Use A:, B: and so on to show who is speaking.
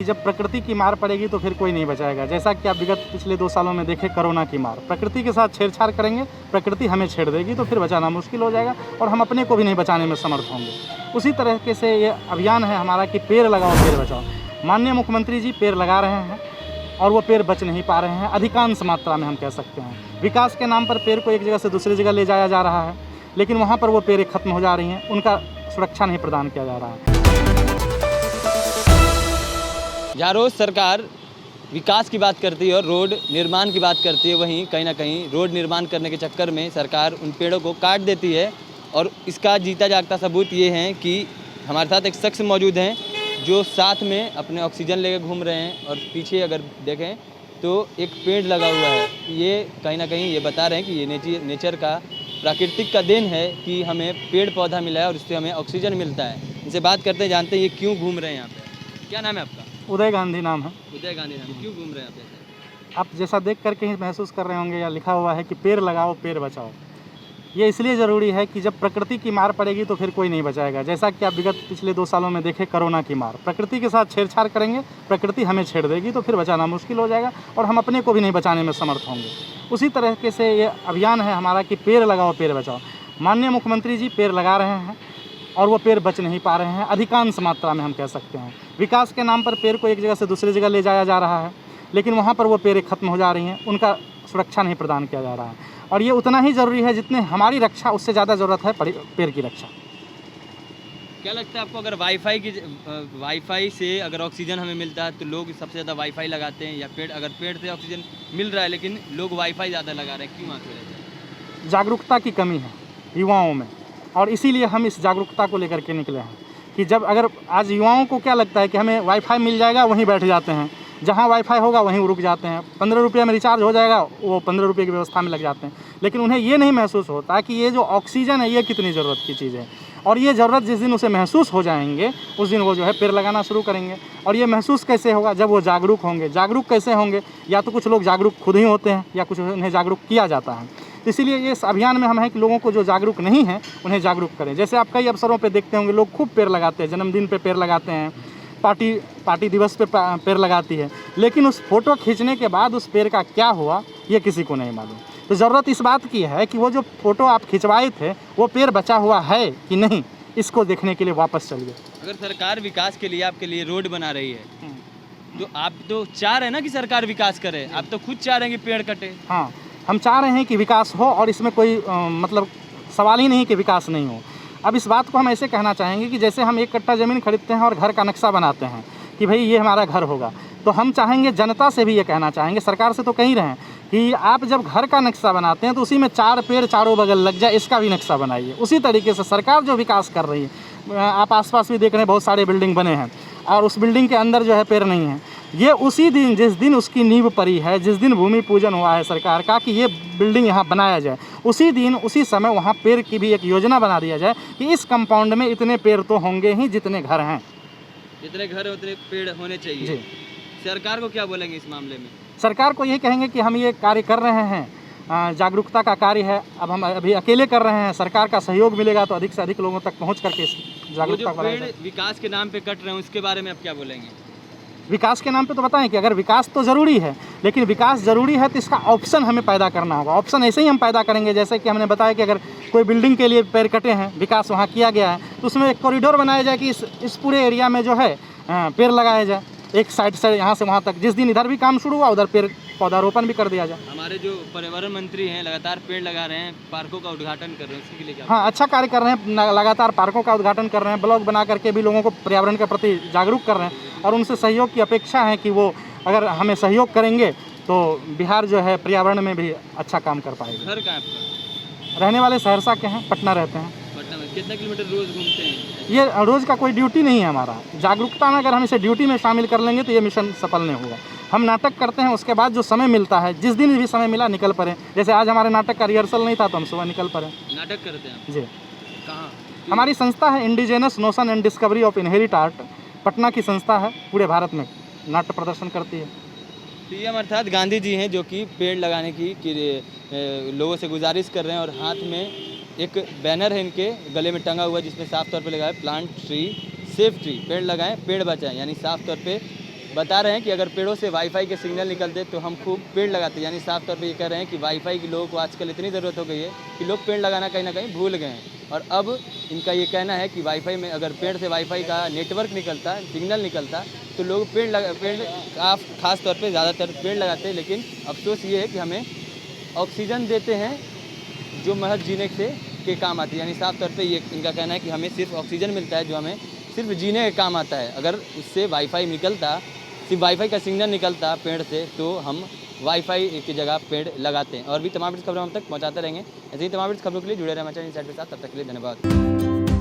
A: जब प्रकृति की मार पड़ेगी तो फिर कोई नहीं बचाएगा। जैसा कि आप विगत पिछले 2 सालों में देखे कोरोना की मार, प्रकृति के साथ छेड़छाड़ करेंगे, प्रकृति हमें छेड़ देगी तो फिर बचाना मुश्किल हो जाएगा और हम अपने को भी नहीं बचाने में समर्थ होंगे। उसी तरीके से ये अभियान है हमारा कि पेड़ लगाओ पेड़ बचाओ। माननीय मुख्यमंत्री जी पेड़ लगा रहे हैं और वो पेड़ बच नहीं पा रहे हैं, अधिकांश मात्रा में हम कह सकते हैं। विकास के नाम पर पेड़ को एक जगह से दूसरी जगह ले जाया जा रहा है, लेकिन वहाँ पर वो पेड़ खत्म हो जा रही हैं, उनका सुरक्षा नहीं प्रदान किया जा रहा है।
B: जहाँ रोज़ सरकार विकास की बात करती है और रोड निर्माण की बात करती है, वहीं कहीं ना कहीं रोड निर्माण करने के चक्कर में सरकार उन पेड़ों को काट देती है। और इसका जीता जागता सबूत ये है कि हमारे साथ एक शख्स मौजूद हैं जो साथ में अपने ऑक्सीजन लेकर घूम रहे हैं और पीछे अगर देखें तो एक पेड़ लगा हुआ है। ये कहीं ना कहीं ये बता रहे हैं कि ये नेचर का प्राकृतिक का देन है कि हमें पेड़ पौधा मिला है और उससे हमें ऑक्सीजन मिलता है। इनसे बात करते हैं, जानते हैं ये क्यों घूम रहे हैं यहाँ पे। क्या नाम है आपका?
A: उदय गांधी नाम है।
B: उदय गांधी नाम। क्यों घूम रहे हैं आप?
A: आप जैसा देख करके ही महसूस कर रहे होंगे या लिखा हुआ है कि पेड़ लगाओ पेड़ बचाओ। ये इसलिए ज़रूरी है कि जब प्रकृति की मार पड़ेगी तो फिर कोई नहीं बचाएगा। जैसा कि आप विगत पिछले 2 सालों में देखे कोरोना की मार, प्रकृति के साथ छेड़छाड़ करेंगे, प्रकृति हमें छेड़ देगी तो फिर बचाना मुश्किल हो जाएगा और हम अपने को भी नहीं बचाने में समर्थ होंगे। उसी तरीके से ये अभियान है हमारा कि पेड़ लगाओ पेड़ बचाओ। माननीय मुख्यमंत्री जी पेड़ लगा रहे हैं और वो पेड़ बच नहीं पा रहे हैं, अधिकांश मात्रा में हम कह सकते हैं। विकास के नाम पर पेड़ को एक जगह से दूसरी जगह ले जाया जा रहा है, लेकिन वहाँ पर वो पेड़ खत्म हो जा रही हैं, उनका सुरक्षा नहीं प्रदान किया जा रहा है। और ये उतना ही ज़रूरी है जितने हमारी रक्षा, उससे ज़्यादा ज़रूरत है पेड़ की रक्षा।
B: क्या लगता है आपको, अगर वाईफाई से अगर ऑक्सीजन हमें मिलता है तो लोग सबसे ज़्यादा वाईफाई लगाते हैं, या अगर पेड़ से ऑक्सीजन मिल रहा है लेकिन लोग वाईफाई ज़्यादा लगा रहे हैं, क्यों आते हैं?
A: जागरूकता की कमी है युवाओं में, और इसीलिए हम इस जागरूकता को लेकर के निकले हैं कि जब अगर आज युवाओं को क्या लगता है कि हमें वाईफाई मिल जाएगा, वहीं बैठ जाते हैं, जहाँ वाईफाई होगा वहीं रुक जाते हैं। 15 रुपये में रिचार्ज हो जाएगा, वो 15 रुपये की व्यवस्था में लग जाते हैं। लेकिन उन्हें ये नहीं महसूस होता कि ये जो ऑक्सीजन है ये कितनी ज़रूरत की चीज़ है, और ये ज़रूरत जिस दिन उसे महसूस हो जाएंगे उस दिन वो जो है पेड़ लगाना शुरू करेंगे। और ये महसूस कैसे होगा? जब वो जागरूक होंगे। जागरूक कैसे होंगे? या तो कुछ लोग जागरूक खुद ही होते हैं या कुछ उन्हें जागरूक किया जाता है। इसीलिए ये इस अभियान में हम हैं कि लोगों को जो जागरूक नहीं हैं उन्हें जागरूक करें। जैसे आप कई अवसरों पे देखते होंगे लोग खूब पेड़ लगाते हैं, जन्मदिन पे पेड़ लगाते हैं, पार्टी दिवस पे पेड़ लगाती है, लेकिन उस फोटो खींचने के बाद उस पेड़ का क्या हुआ ये किसी को नहीं मालूम। तो ज़रूरत इस बात की है कि वो जो फ़ोटो आप खिंचवाए थे वो पेड़ बचा हुआ है कि नहीं, इसको देखने के लिए वापस चलिए।
B: अगर सरकार विकास के लिए आपके लिए रोड बना रही है तो आप तो चाह रहे हैं ना कि सरकार विकास करे, आप तो खुद चाह रहे हैं कि पेड़ कटे।
A: हाँ, हम चाह रहे हैं कि विकास हो और इसमें कोई मतलब सवाल ही नहीं कि विकास नहीं हो। अब इस बात को हम ऐसे कहना चाहेंगे कि जैसे हम 1 कट्टा ज़मीन खरीदते हैं और घर का नक्शा बनाते हैं कि भाई ये हमारा घर होगा, तो हम चाहेंगे, जनता से भी ये कहना चाहेंगे, सरकार से तो कह ही रहे हैं कि आप जब घर का नक्शा बनाते हैं तो उसी में 4 पेड़ चारों बगल लग जाए, इसका भी नक्शा बनाइए। उसी तरीके से सरकार जो विकास कर रही है, आप आसपास भी देख रहे हैं बहुत सारे बिल्डिंग बने हैं और उस बिल्डिंग के अंदर जो है पेड़ नहीं है। ये उसी दिन, जिस दिन उसकी नींव पड़ी है, जिस दिन भूमि पूजन हुआ है सरकार का कि ये बिल्डिंग यहाँ बनाया जाए, उसी दिन उसी समय वहाँ पेड़ की भी एक योजना बना दिया जाए कि इस कंपाउंड में इतने पेड़ तो होंगे ही जितने घर हैं।
B: जितने घर उतने पेड़ होने चाहिए जी। सरकार को क्या बोलेंगे इस मामले में? सरकार
A: को यही कहेंगे कि हम ये कार्य कर रहे हैं, जागरूकता का कार्य है, अब हम अभी अकेले कर रहे हैं, सरकार का सहयोग मिलेगा तो अधिक से अधिक लोगों तक पहुँच करके इस जागरूकता को
B: पेड़ विकास के नाम पे कट रहे हैं उसके बारे में आप क्या बोलेंगे?
A: विकास के नाम पे तो बताएं कि अगर विकास तो ज़रूरी है, लेकिन विकास ज़रूरी है तो इसका ऑप्शन हमें पैदा करना होगा। ऑप्शन ऐसे ही हम पैदा करेंगे जैसे कि हमने बताया कि अगर कोई बिल्डिंग के लिए पेड़ कटे हैं, विकास वहाँ किया गया है, तो उसमें एक कॉरिडोर बनाया जाए कि इस पूरे एरिया में जो है पेड़ लगाया जाए, एक साइड से यहाँ से वहाँ तक। जिस दिन इधर भी काम शुरू हुआ उधर पेड़ पौधारोपण भी कर दिया जाए।
B: हमारे जो पर्यावरण मंत्री हैं लगातार पेड़ लगा रहे हैं, पार्कों का उद्घाटन कर रहे हैं, उसके लिए क्या?
A: हाँ, अच्छा कार्य कर रहे हैं, लगातार पार्कों का उद्घाटन कर रहे हैं, ब्लॉग बना करके भी लोगों को पर्यावरण के प्रति जागरूक कर रहे हैं और उनसे सहयोग की अपेक्षा है कि वो अगर हमें सहयोग करेंगे तो बिहार जो है पर्यावरण में भी अच्छा काम कर पाएगा।
B: घर कहाँ है आपका?
A: रहने वाले सहरसा के हैं, पटना रहते हैं।
B: पटना में कितना किलोमीटर रोज़ घूमते हैं?
A: ये रोज़ का कोई ड्यूटी नहीं है हमारा। जागरूकता में अगर हम इसे ड्यूटी में शामिल कर लेंगे तो ये मिशन सफल नहीं होगा। हम नाटक करते हैं, उसके बाद जो समय मिलता है, जिस दिन भी समय मिला निकल पड़े। जैसे आज हमारे नाटक का रिहर्सल नहीं था तो हम सुबह निकल पड़े।
B: नाटक करते हैं
A: जी।
B: कहाँ?
A: हमारी संस्था है indigenous notion and discovery of inherit art, Patna की संस्था है, पूरे भारत में नाट्य प्रदर्शन करती है।
B: पीएम अर्थात गांधी जी हैं जो कि पेड़ लगाने की लोगों से गुजारिश कर रहे हैं और हाथ में एक बैनर है इनके गले में टंगा हुआ जिसमें साफ तौर पे लगा है प्लांट ट्री सेफ ट्री, पेड़ लगाएं पेड़ बचाएं, यानी साफ तौर पे बता रहे हैं कि अगर पेड़ों से वाईफाई के सिग्नल निकलते तो हम खूब पेड़ लगाते, यानी साफ तौर पे ये कह रहे हैं कि वाईफाई की लोगों को आजकल इतनी ज़रूरत हो गई है कि लोग पेड़ लगाना कहीं ना कहीं भूल गए हैं। और अब इनका ये कहना है कि वाईफाई में अगर पेड़ से वाईफाई का नेटवर्क निकलता, सिग्नल निकलता, तो लोग पेड़ खास तौर पे ज़्यादातर पेड़ लगाते हैं। लेकिन अफसोस ये है कि हमें ऑक्सीजन देते हैं जो महज जीने से के काम आती है, यानी साफ तौर पे ये इनका कहना है कि हमें सिर्फ ऑक्सीजन मिलता है जो हमें सिर्फ जीने के काम आता है। अगर उससे वाईफाई निकलता, सिर्फ वाईफाई का सिग्नल निकलता पेड़ से, तो हम वाईफाई की जगह पेड़ लगाते हैं। और भी तमाम खबरों हम तक पहुंचाते रहेंगे। ऐसे ही तमाम खबरों के लिए जुड़े रहें हमारे चैनल इनसाइड के साथ। तब तक के लिए धन्यवाद।